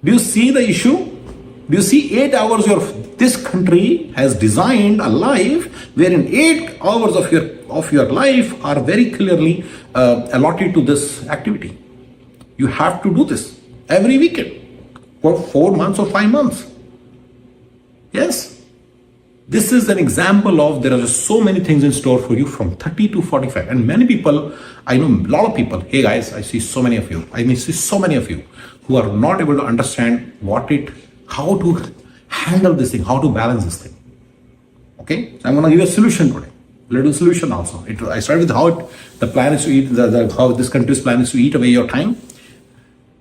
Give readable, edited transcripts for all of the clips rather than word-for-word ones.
Do you see the issue? Do you see 8 hours this country has designed a life wherein 8 hours of your life are very clearly allotted to this activity. You have to do this every weekend for 4 months or 5 months. Yes. This is an example of there are just so many things in store for you from 30 to 45. And many people, I know a lot of people, hey guys, I see so many of you. I may see so many of you who are not able to understand how to handle this thing, how to balance this thing. Okay, so I'm going to give you a solution today. Little solution also. I started with how the plan is to eat, how this country's plan is to eat away your time.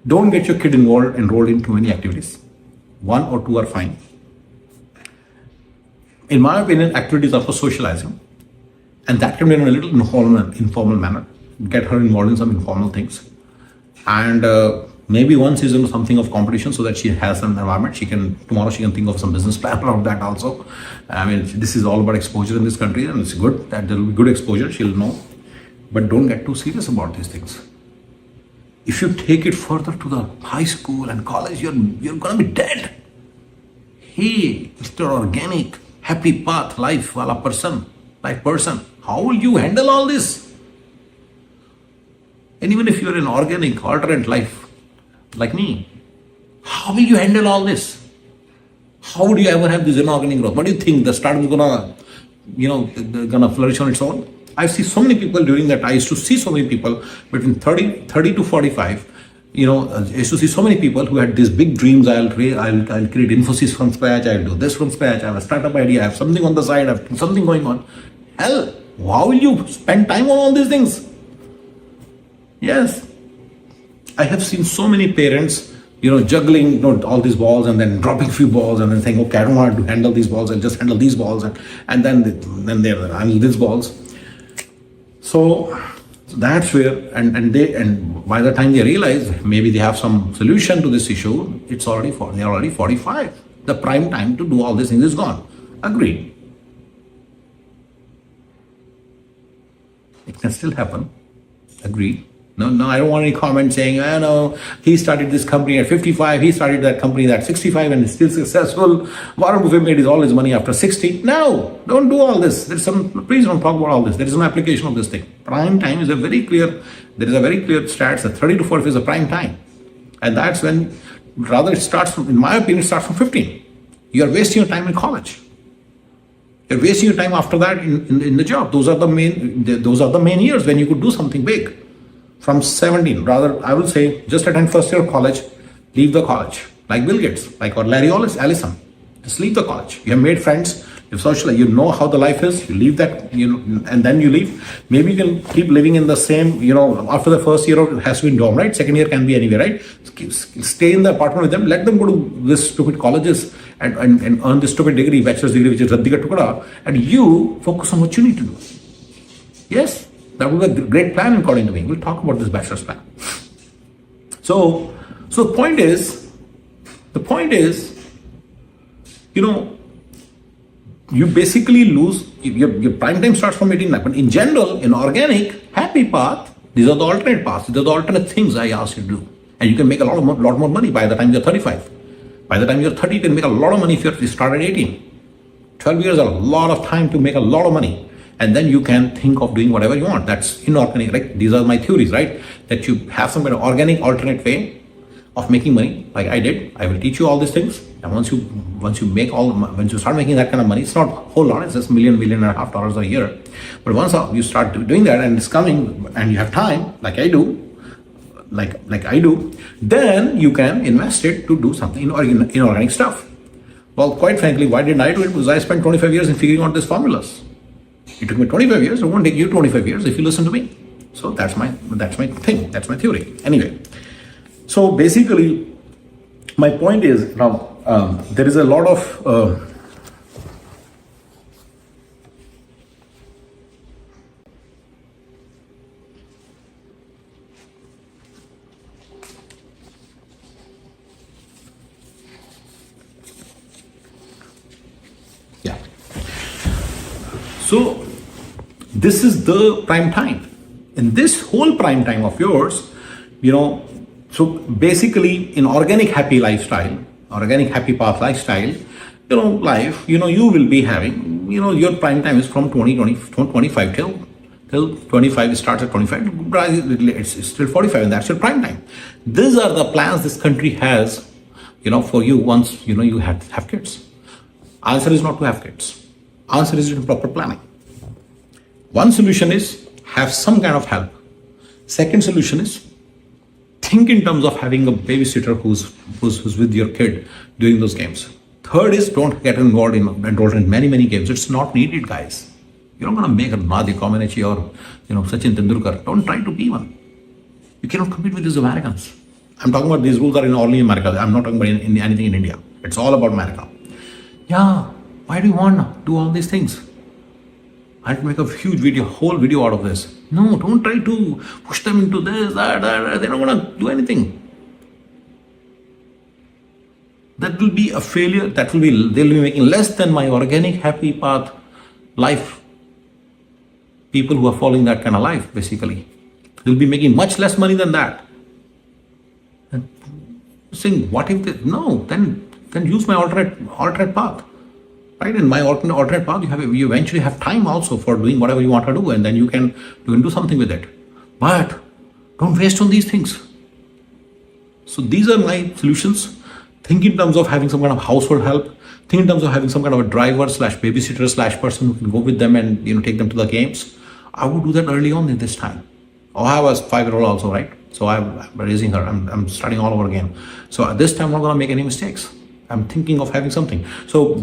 Don't get your kid enrolled in too many activities. 1 or 2 are fine. In my opinion, activities are for socializing, and that can be in a little informal manner. Get her involved in some informal things, and maybe once is into something of competition so that she has an environment. Tomorrow she can think of some business plan around that also. I mean, this is all about exposure in this country, and it's good that there will be good exposure. She'll know, but don't get too serious about these things. If you take it further to the high school and college, you're gonna be dead. Hey, Mr. Organic, happy path, life person, how will you handle all this? And even if you're an organic, alternate life, like me, how will you handle all this? How would you ever have this inorganic growth? What do you think? The startup is gonna flourish on its own? I see so many people during that. I used to see so many people between 30 to 45. I used to see so many people who had these big dreams. I'll create Infosys from scratch. I'll do this from scratch. I have a startup idea. I have something on the side. I have something going on. Hell, how will you spend time on all these things? Yes. I have seen so many parents, juggling all these balls and then dropping a few balls and then saying, okay, I don't want to handle these balls, I'll just handle these balls, and then they're handling these balls. So that's where, and by the time they realize maybe they have some solution to this issue, they're already 45. The prime time to do all these things is gone. Agreed. It can still happen. Agreed. No, I don't want any comment saying, no, he started this company at 55, he started that company at 65 and is still successful. Warren Buffett made all his money after 60. No, don't do all this. Please don't talk about all this. There is no application of this thing. Prime time is there is a very clear stats that 30 to 45 is a prime time. And that's when, rather it starts from, in my opinion, it starts from 15. You are wasting your time in college. You're wasting your time after that in the job. Those are the main years when you could do something big. From 17, rather, I will say, just attend first year of college, leave the college. Like Bill Gates, or Larry Ellison. Just leave the college. You have made friends, you've socialized, you know how the life is, you leave that, and then you leave. Maybe you can keep living in the same, after the first year it has to be in dorm, right? Second year can be anywhere, right? Stay in the apartment with them, let them go to this stupid colleges and earn this stupid degree, bachelor's degree, which is Radhika Tukada, and you focus on what you need to do. Yes? That would be a great plan according to me. We'll talk about this bachelor's plan. So the point is, you basically lose, your prime time starts from 18. But in general, in organic, happy path, these are the alternate paths. These are the alternate things I asked you to do. And you can make a lot more money by the time you're 35. By the time you're 30, you can make a lot of money if you start at 18. 12 years are a lot of time to make a lot of money. And then you can think of doing whatever you want. That's inorganic, right? These are my theories, right? That you have some kind of organic, alternate way of making money, like I did. I will teach you all these things. And once you start making that kind of money, it's not a whole lot. It's just $1.5 million a year. But once you start doing that and it's coming, and you have time, like I do, then you can invest it to do something inorganic stuff. Well, quite frankly, why didn't I do it? Because I spent 25 years in figuring out these formulas. It took me 25 years. It won't take you 25 years if you listen to me. So that's my thing. That's my theory. Anyway, so basically, my point is now there is a lot of So this is the prime time. In this whole prime time of yours, So basically, in organic happy lifestyle, organic happy path lifestyle, life, you will be having, your prime time is from 2020, from 25 till 25. It starts at 25. It's still 45, and that's your prime time. These are the plans this country has, for you once you have kids. Answer is not to have kids. Answer is in proper planning. One solution is have some kind of help. Second solution is think in terms of having a babysitter who's with your kid during those games. Third is don't get enrolled in many games. It's not needed, guys. You're not going to make a Nadi Comaneci or Sachin Tendulkar. Don't try to be one. You cannot compete with these Americans. I'm talking about these rules are in only America. I'm not talking about anything in India. It's all about America. Yeah, why do you want to do all these things? I'd make a huge video, whole video out of this. No, don't try to push them into this, that. They're not going to do anything. That will be a failure. They'll be making less than my organic happy path life. People who are following that kind of life, basically, they'll be making much less money than that. And saying, what if they, no, then use my alternate path. Right? In my alternate path, you eventually have time also for doing whatever you want to do, and then you can do something with it. But don't waste on these things. So these are my solutions. Think in terms of having some kind of household help. Think in terms of having some kind of a driver / babysitter / person who can go with them and take them to the games. I would do that early on in this time. Oh, I was 5-year-old also, right? So I'm raising her. I'm starting all over again. So this time I'm not gonna make any mistakes. I'm thinking of having something. So